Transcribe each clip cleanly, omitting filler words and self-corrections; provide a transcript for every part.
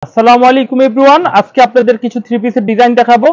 আসসালামু আলাইকুম এভরিওয়ান, আজকে আপনাদের কিছু থ্রি পিসের ডিজাইন দেখাবো।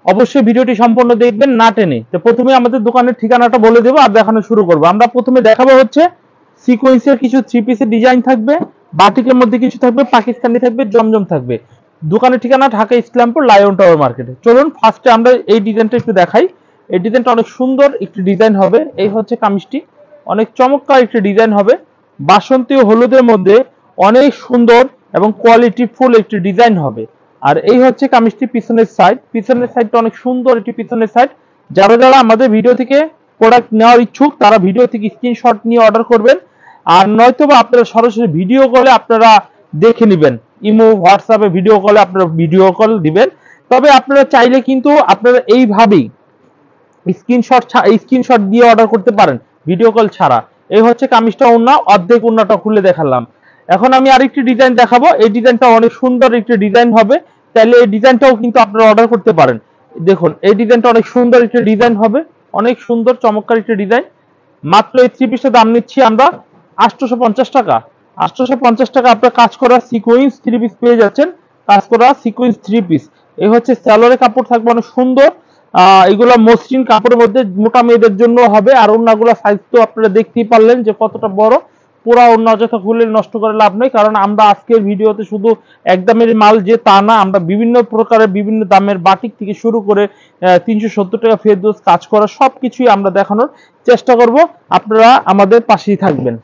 অবশ্যই ভিডিওটি সম্পূর্ণ দেখবেন, না টেনে। তো প্রথমে আমাদের দোকানের ঠিকানাটা বলে দেবো আর দেখানো শুরু করবো। আমরা প্রথমে দেখাবো হচ্ছে সিকোয়েন্সের কিছু থ্রি পিসের ডিজাইন থাকবে, বাটিকের মধ্যে কিছু থাকবে, পাকিস্তানি থাকবে, জমজম থাকবে। দোকানের ঠিকানা ঢাকা ইসলামপুর লায়ন টাওয়ার মার্কেটে। চলুন ফার্স্টে আমরা এই ডিজাইনটা একটু দেখাই। এই ডিজাইনটা অনেক সুন্দর একটি ডিজাইন হবে। এই হচ্ছে কামিজটি, অনেক চমৎকার একটি ডিজাইন হবে। বাসন্তী ও হলুদের মধ্যে অনেক সুন্দর এবং কোয়ালিটি ফুল একটি ডিজাইন হবে। আর এই হচ্ছে কামিজটি পিছনের সাইড। পিছনের সাইডটা অনেক সুন্দর একটি পিছনের সাইড। যারা যারা আমাদের ভিডিও থেকে প্রোডাক্ট নেওয়ার ইচ্ছুক তারা ভিডিও থেকে স্ক্রিনশট নিয়ে অর্ডার করবেন, আর নয়তো বা আপনারা সরাসরি ভিডিও কলে আপনারা দেখে নেবেন। ইমো হোয়াটসঅ্যাপে ভিডিও কলে আপনারা ভিডিও কল দিবেন। তবে আপনারা চাইলে কিন্তু আপনারা এইভাবেই স্ক্রিনশট দিয়ে অর্ডার করতে পারেন ভিডিও কল ছাড়া। এই হচ্ছে কামিজটা, ওন্না অর্ধেক ওন্নাটা খুলে দেখালাম। এখন আমি আরেকটি ডিজাইন দেখাবো। এই ডিজাইনটা অনেক সুন্দর একটি ডিজাইন হবে, তাহলে এই ডিজাইনটাও কিন্তু আপনারা অর্ডার করতে পারেন। দেখুন এই ডিজাইনটা অনেক সুন্দর একটি ডিজাইন হবে, অনেক সুন্দর চমৎকার একটি ডিজাইন। মাত্র এই থ্রি পিসের দাম নিচ্ছি আমরা 850 টাকা। 850 টাকা আপনার কাজ করা সিকোয়েন্স থ্রি পিস পেয়ে যাচ্ছেন। কাজ করা সিকোয়েন্স থ্রি পিস। এই হচ্ছে স্যালোরে কাপড় থাকবে অনেক সুন্দর। এগুলো মসৃণ কাপড়ের মধ্যে মোটা মেয়েদের জন্য হবে। আর ওড়নাগুলো সাইজ তো আপনারা দেখতেই পারলেন যে কতটা বড়। পুরা ওড়না অযথা খুলে নষ্ট করে লাভ নেই, কারণ আমরা আজকের ভিডিওতে শুধু এক দামের মাল যে তা না, আমরা বিভিন্ন প্রকারের বিভিন্ন দামের বাটিক থেকে শুরু করে 370 টাকা ফেরদৌস কাজ করা সবকিছুই আমরা দেখানোর চেষ্টা করব। আপনারা আমাদের পাশেই থাকবেন।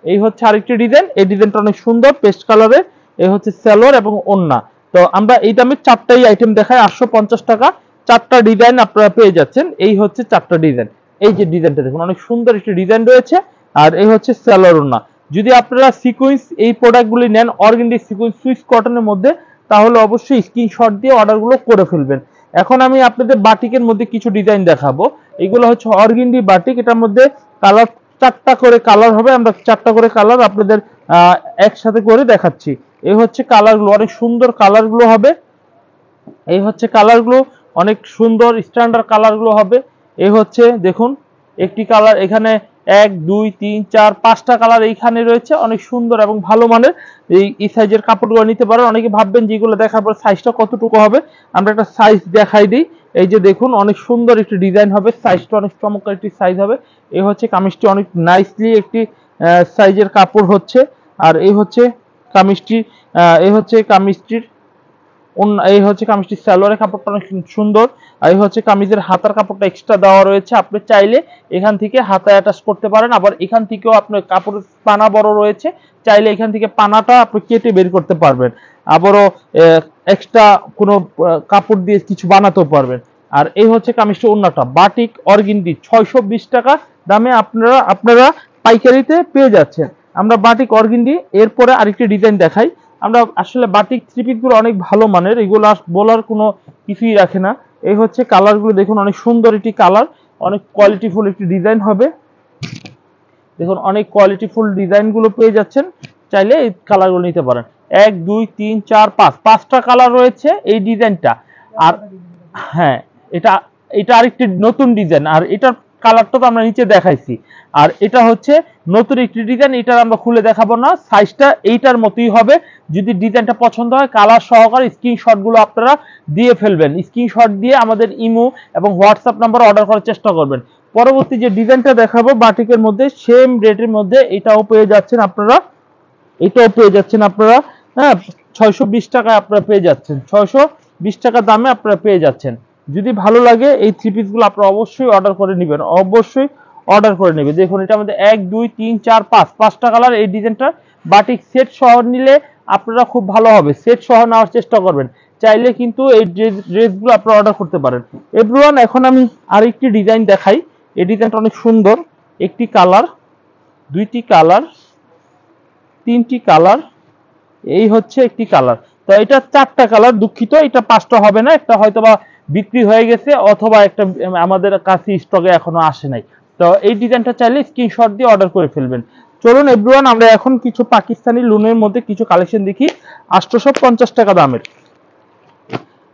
এই হচ্ছে আরেকটি ডিজাইন। এই ডিজাইনটা অনেক সুন্দর পেস্ট কালারের। এই হচ্ছে সালোয়ার এবং ওড়না। তো আমরা এই দামে চারটাই আইটেম দেখাই 850 টাকা। চারটা ডিজাইন আপনারা পেয়ে যাচ্ছেন। এই হচ্ছে চারটা ডিজাইন। এই যে ডিজাইনটা দেখুন, অনেক সুন্দর একটি ডিজাইন রয়েছে। আর এই হচ্ছে সালোয়ার ওড়না। যদি আপনারা সিকোয়েন্স এই প্রোডাক্টগুলি নেন অর্গানডি সিকোয়েন্স সুইস কটনের মধ্যে, তাহলে অবশ্যই স্ক্রিনশট দিয়ে অর্ডারগুলো করে ফেলবেন। এখন আমি আপনাদের বাটিকের মধ্যে কিছু ডিজাইন দেখাবো। এগুলো হচ্ছে অর্গানডি বাটিক। এটার মধ্যে কালার চারটা করে কালার হবে। আমরা চারটা করে কালার আপনাদের একসাথে করে দেখাচ্ছি। এই হচ্ছে কালারগুলো, অনেক সুন্দর কালারগুলো হবে। এই হচ্ছে কালারগুলো, অনেক সুন্দর স্ট্যান্ডার্ড কালারগুলো হবে। এই হচ্ছে দেখুন একটি কালার, এখানে 1 2 3 4 5টা কালার এইখানে রয়েছে, অনেক সুন্দর এবং ভালো মানের। এই সাইজের কাপড়গুলো নিতে পারেন। অনেকে ভাববেন যে এগুলো দেখার পর সাইজটা কতটুকু হবে, আমরা একটা সাইজ দেখাই দিই। এই যে দেখুন অনেক সুন্দর একটি ডিজাইন হবে, সাইজটা অনেক চমৎকার একটি সাইজ হবে। এই হচ্ছে কামিজটি, অনেক নাইসলি একটি সাইজের কাপড় হচ্ছে। আর এই হচ্ছে কামিজটি, এই হচ্ছে কামিজটির এই হচ্ছে কামিজটির সালোয়ারের কাপড়টা অনেক সুন্দর। আর এই হচ্ছে কামিজের হাতার কাপড়টা এক্সট্রা দেওয়া রয়েছে। আপনি চাইলে এখান থেকে হাতা অ্যাটাচ করতে পারেন, আবার এখান থেকেও আপনার কাপড়ের পানা বড় রয়েছে, চাইলে এখান থেকে পানাটা আপনি কেটে বের করতে পারবেন। আবারও এক্সট্রা কোনো কাপড় দিয়ে কিছু বানাতেও পারবেন। আর এই হচ্ছে কামিজটা, ওড়নাটা বাটিক অর্গানডি 620 টাকা দামে আপনারা পাইকারিতে পেয়ে যাচ্ছেন। আমরা বাটিক অর্গানডি। এরপরে আরেকটি ডিজাইন দেখাই। আমরা আসলে বাটিক থ্রি পিস গুলো অনেক ভালো মানের, এগুলো বলার কোনো কিছুই রাখে না। এই হচ্ছে কালারগুলো দেখুন, অনেক সুন্দর একটি কালার, অনেক কোয়ালিটিফুল একটি ডিজাইন হবে। দেখুন অনেক কোয়ালিটিফুল ডিজাইন গুলো পেয়ে যাচ্ছেন, চাইলে এই কালারগুলো নিতে পারেন। 1 2 3 4 5 5টা কালার রয়েছে এই ডিজাইনটা। আর হ্যাঁ, এটা এটা আরেকটি নতুন ডিজাইন। আর এটার কালারটা তো আমরা নিচে দেখাইছি। আর এটা হচ্ছে নতুন একটি ডিজাইন, এটার আমরা খুলে দেখাবো না, সাইজটা এইটার মতোই হবে। যদি ডিজাইনটা পছন্দ হয় কালার সহকারে স্ক্রিনশটগুলো আপনারা দিয়ে ফেলবেন। স্ক্রিনশট দিয়ে আমাদের ইমো এবং হোয়াটসঅ্যাপ নাম্বার অর্ডার করার চেষ্টা করবেন। পরবর্তী যে ডিজাইনটা দেখাবো বাটিকের মধ্যে সেম রেটের মধ্যে, এটাও পেয়ে যাচ্ছেন আপনারা। হ্যাঁ, 620 টাকায় আপনারা পেয়ে যাচ্ছেন। 620 টাকা দামে আপনারা পেয়ে যাচ্ছেন। যদি ভালো লাগে এই থ্রি পিসগুলো আপনারা অবশ্যই অর্ডার করে নেবেন, অবশ্যই অর্ডার করে নেবেন। দেখুন এটার মধ্যে 1 2 3 4 5 5টা কালার। এই ডিজাইনটা বাটিক সেট সহ নিলে আপনারা খুব ভালো হবে, সেট সহ নেওয়ার চেষ্টা করবেন। চাইলে কিন্তু এই ড্রেসগুলো আপনারা অর্ডার করতে পারেন। এভরিওয়ান, এখন আমি আরেকটি ডিজাইন দেখাই। এই ডিজাইনটা অনেক সুন্দর, একটি কালার, দুইটি কালার, তিনটি কালার, এই হচ্ছে একটি কালার। তো এটা চারটা কালার, দুঃখিত এটা পাঁচটা হবে না, একটা হয়তোবা বিক্রি হয়ে গেছে অথবা একটা আমাদের কাছে স্টকে এখনো আসে নাই। তো এই ডিজাইনটা চাইলে স্ক্রিনশট দিয়ে অর্ডার করে ফেলবেন। চলুন এভরিওয়ান, আমরা এখন কিছু পাকিস্তানি লুনের মধ্যে কিছু কালেকশন দেখি 850 টাকা দামের।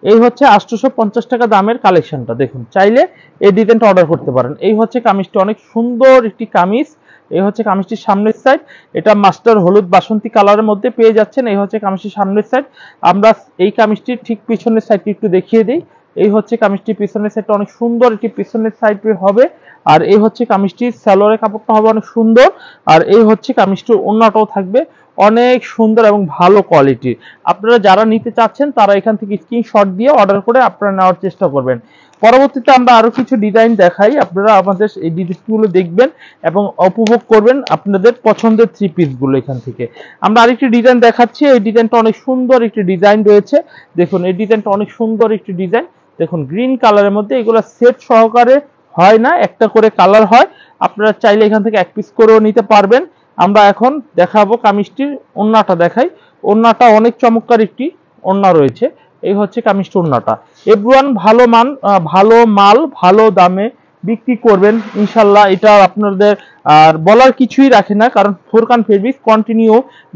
এই হচ্ছে 850 টাকা দামের কালেকশনটা। দেখুন চাইলে এই ডিজাইনটা অর্ডার করতে পারেন। এই হচ্ছে কামিজটা, অনেক সুন্দর একটি কামিজ। এই হচ্ছে কামিজটির সামনের সাইড, এটা মাস্টার হলুদ বাসন্তী কালারের মধ্যে পেয়ে যাচ্ছেন। এই হচ্ছে কামিজটির সামনের সাইড। আমরা এই কামিজটির ঠিক পিছনের সাইডটি একটু দেখিয়ে দিই। এই হচ্ছে কামিজটির পিছনের সাইডটা অনেক সুন্দর একটি পিছনের সাইড হবে। আর এই হচ্ছে কামিজটির সালোয়ারের কাপড়টা হবে অনেক সুন্দর। আর এই হচ্ছে কামিজটির ওড়নাটাও থাকবে অনেক সুন্দর এবং ভালো কোয়ালিটির। আপনারা যারা নিতে চাচ্ছেন তারা এখান থেকে স্ক্রিনশট দিয়ে অর্ডার করে আপনারা নেওয়ার চেষ্টা করবেন। পরবর্তীতে আমরা আরো কিছু ডিজাইন দেখাই, আপনারা আমাদের এই ডিজাইনগুলো দেখবেন এবং উপভোগ করবেন আপনাদের পছন্দের থ্রি পিসগুলো। এখান থেকে আমরা আরেকটি ডিজাইন দেখাচ্ছি। এই ডিজাইনটা অনেক সুন্দর একটি ডিজাইন রয়েছে। দেখুন এই ডিজাইনটা অনেক সুন্দর একটি ডিজাইন। দেখুন গ্রিন কালারের মধ্যে, এগুলো সেট সহকারে হয় না, একটা করে কালার হয়। আপনারা চাইলে এখান থেকে এক পিস করেও নিতে পারবেন। আমরা এখন দেখাবো কামিজটির ওড়নাটা দেখাই। ওড়নাটা অনেক চমৎকার একটি ওড়না রয়েছে। এই হচ্ছে কামিজটির ওড়নাটা। এভরিওয়ান ভালো মাল ভালো দামে বিক্রি করবেন ইনশাল্লাহ, এটা আপনাদের আর বলার কিছুই রাখে না, কারণ ফোরকান ফেব্রিক্স কন্টিনিউ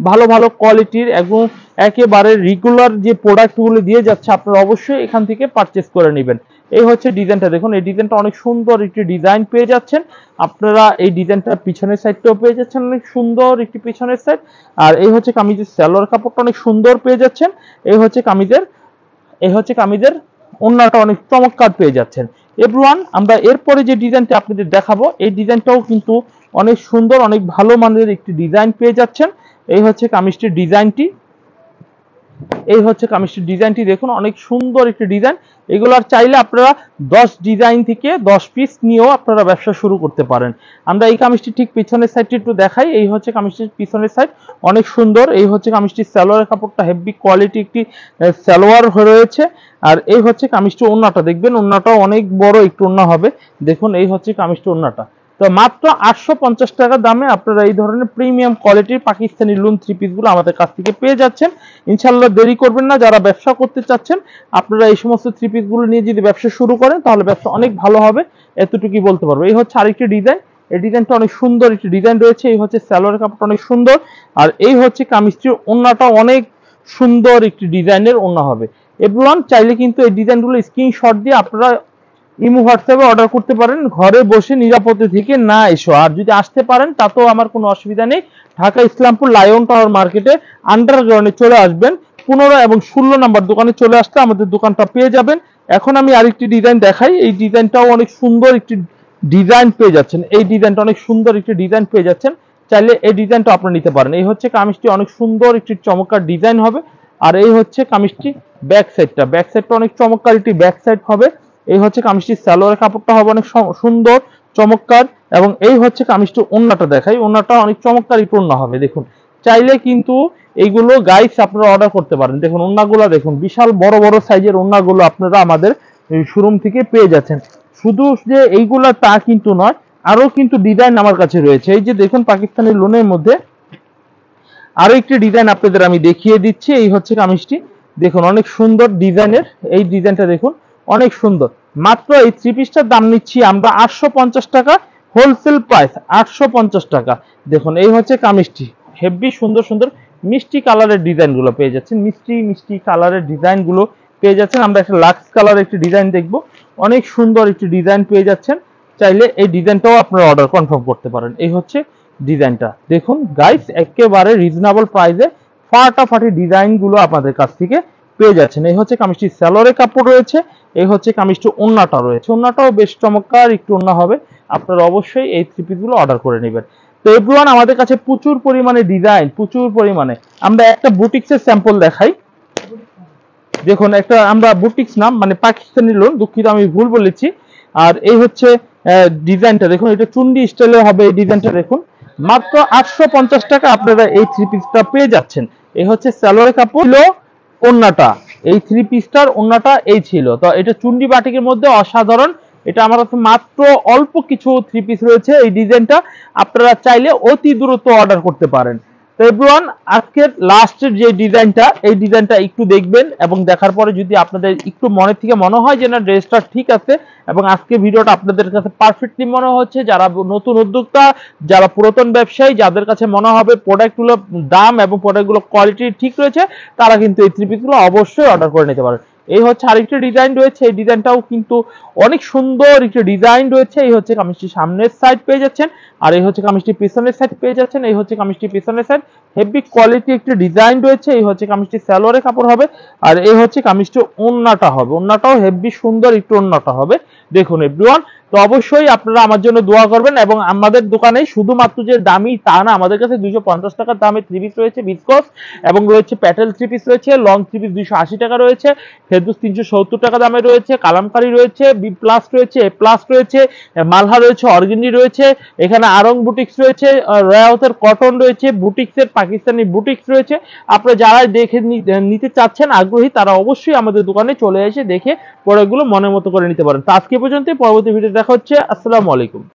ভালো ভালো কোয়ালিটির এবং একেবারে রেগুলার যে প্রোডাক্টগুলো দিয়ে যাচ্ছে, আপনারা অবশ্যই এখান থেকে পারচেস করে নেবেন। এই হচ্ছে ডিজাইনটা, দেখুন এই ডিজাইনটা অনেক সুন্দর একটি ডিজাইন পেয়ে যাচ্ছেন আপনারা। এই ডিজাইনটা পিছনের সাইডটাও পেয়ে যাচ্ছেন অনেক সুন্দর একটি পিছনের সাইড। আর এই হচ্ছে কামিজের সালোয়ার কাপড়টা অনেক সুন্দর পেয়ে যাচ্ছেন। এই হচ্ছে কামিজের ওড়নাটা অনেক চমৎকার পেয়ে যাচ্ছেন। এভরিওয়ান আমরা এরপরে যে ডিজাইনটা আপনাদের দেখাবো, এই ডিজাইনটাও কিন্তু অনেক সুন্দর, অনেক ভালো মানের একটি ডিজাইন পেয়ে যাচ্ছেন। এই হচ্ছে কামিজটির ডিজাইনটি। দেখুন অনেক সুন্দর একটি ডিজাইন। এগুলার চাইলে আপনারা 10 ডিজাইন থেকে 10 পিস নিয়েও আপনারা ব্যবসা শুরু করতে পারেন। আমরা এই কামিজটি ঠিক পিছনের সাইডটি একটু দেখাই। এই হচ্ছে কামিজটির পিছনের সাইড, অনেক সুন্দর। এই হচ্ছে কামিজটির সালোয়ারের কাপড়টা হেভি কোয়ালিটি একটি সালোয়ার রয়েছে। আর এই হচ্ছে কামিজটির ওড়নাটা, দেখবেন ওড়নাটাও অনেক বড় একটু ওড়না হবে। দেখুন এই হচ্ছে কামিজটির ওড়নাটা। তো মাত্র 850 টাকা দামে আপনারা এই ধরনের প্রিমিয়াম কোয়ালিটির পাকিস্তানি লুন থ্রি পিসগুলো আমাদের কাছ থেকে পেয়ে যাচ্ছেন। ইনশাল্লাহ দেরি করবেন না, যারা ব্যবসা করতে চাচ্ছেন আপনারা এই সমস্ত থ্রি পিসগুলো নিয়ে যদি ব্যবসা শুরু করেন তাহলে ব্যবসা অনেক ভালো হবে, এতটুকুই বলতে পারবো। এই হচ্ছে আরেকটি ডিজাইন। এই ডিজাইনটা অনেক সুন্দর একটি ডিজাইন রয়েছে। এই হচ্ছে সালোয়ারের কাপড়টা অনেক সুন্দর। আর এই হচ্ছে কামিজটির ওড়নাটা অনেক সুন্দর একটি ডিজাইনের ওড়না হবে। এভরিওয়ান চাইলে কিন্তু এই ডিজাইনগুলো স্ক্রিনশট দিয়ে আপনারা ইমো হোয়াটসঅ্যাপে অর্ডার করতে পারেন, ঘরে বসে নিরাপদে থেকে না এসো। আর যদি আসতে পারেন তাতেও আমার কোনো অসুবিধা নেই। ঢাকা ইসলামপুর লায়ন টাওয়ার মার্কেটে আন্ডারগ্রাউন্ডে চলে আসবেন, 15 এবং 16 নাম্বার দোকানে চলে আসলে আমাদের দোকানটা পেয়ে যাবেন। এখন আমি আরেকটি ডিজাইন দেখাই। এই ডিজাইনটাও অনেক সুন্দর একটি ডিজাইন পেয়ে যাচ্ছেন। এই ডিজাইনটা অনেক সুন্দর একটি ডিজাইন পেয়ে যাচ্ছেন, চাইলে এই ডিজাইনটা আপনারা নিতে পারেন। এই হচ্ছে কামিজটি, অনেক সুন্দর একটি চমৎকার ডিজাইন হবে। আর এই হচ্ছে কামিজটি ব্যাক সাইডটা অনেক চমৎকার একটি ব্যাক সাইড হবে। এই হচ্ছে কামিজটির সালোয়ারের কাপড়টা হবে অনেক সুন্দর চমৎকার। এবং এই হচ্ছে কামিজটির ওড়নাটা দেখাই। ওড়নাটা অনেক চমৎকার একটু ওড়না হবে। দেখুন চাইলে কিন্তু এইগুলো গাইস আপনারা অর্ডার করতে পারেন। দেখুন ওড়নাগুলো দেখুন, বিশাল বড় বড় সাইজের ওড়নাগুলো আপনারা আমাদের শোরুম থেকে পেয়ে যাচ্ছেন। শুধু যে এইগুলা তা কিন্তু নয়, আরো কিন্তু ডিজাইন আমার কাছে রয়েছে। এই যে দেখুন পাকিস্তানি লোনের মধ্যে আরো একটি ডিজাইন আপনাদের আমি দেখিয়ে দিচ্ছি। এই হচ্ছে কামিজটি, দেখুন অনেক সুন্দর ডিজাইনের। এই ডিজাইনটা দেখুন অনেক সুন্দর। মাত্র এই থ্রি পিসটার দাম নিচ্ছি আমরা 850 টাকা, হোলসেল প্রাইস 850 টাকা। দেখুন এই হচ্ছে কামিজটি, হেভি সুন্দর সুন্দর মিষ্টি কালারের ডিজাইন গুলো পেয়ে যাচ্ছেন, মিষ্টি কালারের ডিজাইন গুলো পেয়ে যাচ্ছেন। আমরা একটা লাক্স কালারের একটি ডিজাইন দেখবো, অনেক সুন্দর একটি ডিজাইন পেয়ে যাচ্ছেন। চাইলে এই ডিজাইনটাও আপনারা অর্ডার কনফার্ম করতে পারেন। এই হচ্ছে ডিজাইনটা, দেখুন গাইস একেবারে রিজনেবল প্রাইসে ফাটাফাটি ডিজাইন গুলো আপনাদের কাছ থেকে পেয়ে যাচ্ছেন। এই হচ্ছে কামিজটির সালোয়ারের কাপড় রয়েছে। এই হচ্ছে কামিজটির ওড়নাটা রয়েছে, ওড়নাটাও বেশ চমৎকার একটু ওড়না হবে। আপনারা অবশ্যই এই থ্রি পিস গুলো অর্ডার করে নেবেন। তো এভরিওয়ান আমাদের কাছে প্রচুর পরিমাণে ডিজাইন, প্রচুর পরিমাণে। আমরা একটা বুটিক্সের স্যাম্পল দেখাই। দেখুন একটা আমরা বুটিক্স নাম মানে পাকিস্তানি লোন, দুঃখিত আমি ভুল বলেছি। আর এই হচ্ছে ডিজাইনটা দেখুন, এটা চুন্ডি স্টাইলে হবে। এই ডিজাইনটা দেখুন মাত্র 850 টাকা আপনারা এই থ্রি পিসটা পেয়ে যাচ্ছেন। এই হচ্ছে সালোয়ারের কাপড়, ওড়নাটা, এই থ্রি পিসটার ওড়নাটা এই ছিল। তো এটা চুন্ডি বাটিকের মধ্যে অসাধারণ। এটা আমার কাছে মাত্র অল্প কিছু থ্রি পিস রয়েছে। এই ডিজাইনটা আপনারা চাইলে অতি দ্রুত অর্ডার করতে পারেন। তো এভরিওয়ান আজকের লাস্টের যে ডিজাইনটা, এই ডিজাইনটা একটু দেখবেন এবং দেখার পরে যদি আপনাদের একটু মনে থেকে মনে হয় যে না ড্রেসটা ঠিক আছে এবং আজকে ভিডিওটা আপনাদের কাছে পারফেক্টলি মনে হচ্ছে, যারা নতুন উদ্যোক্তা, যারা পুরাতন ব্যবসায়ী, যাদের কাছে মনে হবে প্রোডাক্টগুলো দাম এবং প্রোডাক্টগুলো কোয়ালিটি ঠিক রয়েছে, তারা কিন্তু এই থ্রি পিসগুলো অবশ্যই অর্ডার করে নিতে পারেন। এই হচ্ছে আরেকটি ডিজাইন রয়েছে, এই ডিজাইনটাও কিন্তু অনেক সুন্দর একটি ডিজাইন রয়েছে। এই হচ্ছে কামিজটি সামনের সাইড পেয়ে যাচ্ছেন, আর এই হচ্ছে কামিজটি পিছনের সাইড পেয়ে যাচ্ছেন। এই হচ্ছে কামিজটি পিছনের সাইড, হেভি কোয়ালিটি একটি ডিজাইন রয়েছে। এই হচ্ছে কামিজটি সালোয়ারের কাপড় হবে, আর এই হচ্ছে কামিজটি ওন্নাটা হবে, ওন্নাটাও হেভি সুন্দর একটু ওন্নাটা হবে। দেখুন এভরিওয়ান, তো অবশ্যই আপনারা আমার জন্য দোয়া করবেন। এবং আমাদের দোকানে শুধুমাত্র যে দামি তা না, আমাদের কাছে 250 টাকার দামে থ্রি পিস রয়েছে বিসকস, এবং রয়েছে প্যাটেল থ্রি পিস রয়েছে, লং থ্রি পিস 280 টাকা রয়েছে, ফেরদৌস 370 টাকা দামে রয়েছে, কালামকারী রয়েছে, বি প্লাস রয়েছে, এ প্লাস রয়েছে, মালহা রয়েছে, অর্গেন্ডি রয়েছে, এখানে আরং বুটিক্স রয়েছে, রয়াউতের কটন রয়েছে, বুটিক্সের পাকিস্তানি বুটিক্স রয়েছে। আপনারা যারা দেখে নিতে চাচ্ছেন আগ্রহী, তারা অবশ্যই আমাদের দোকানে চলে এসে দেখে প্রোডাক্টগুলো মনের মতো করে নিতে পারেন। তো আজকে পর্যন্ত, পরবর্তী ভিডিও দেখা হচ্ছে। আসসালামু আলাইকুম।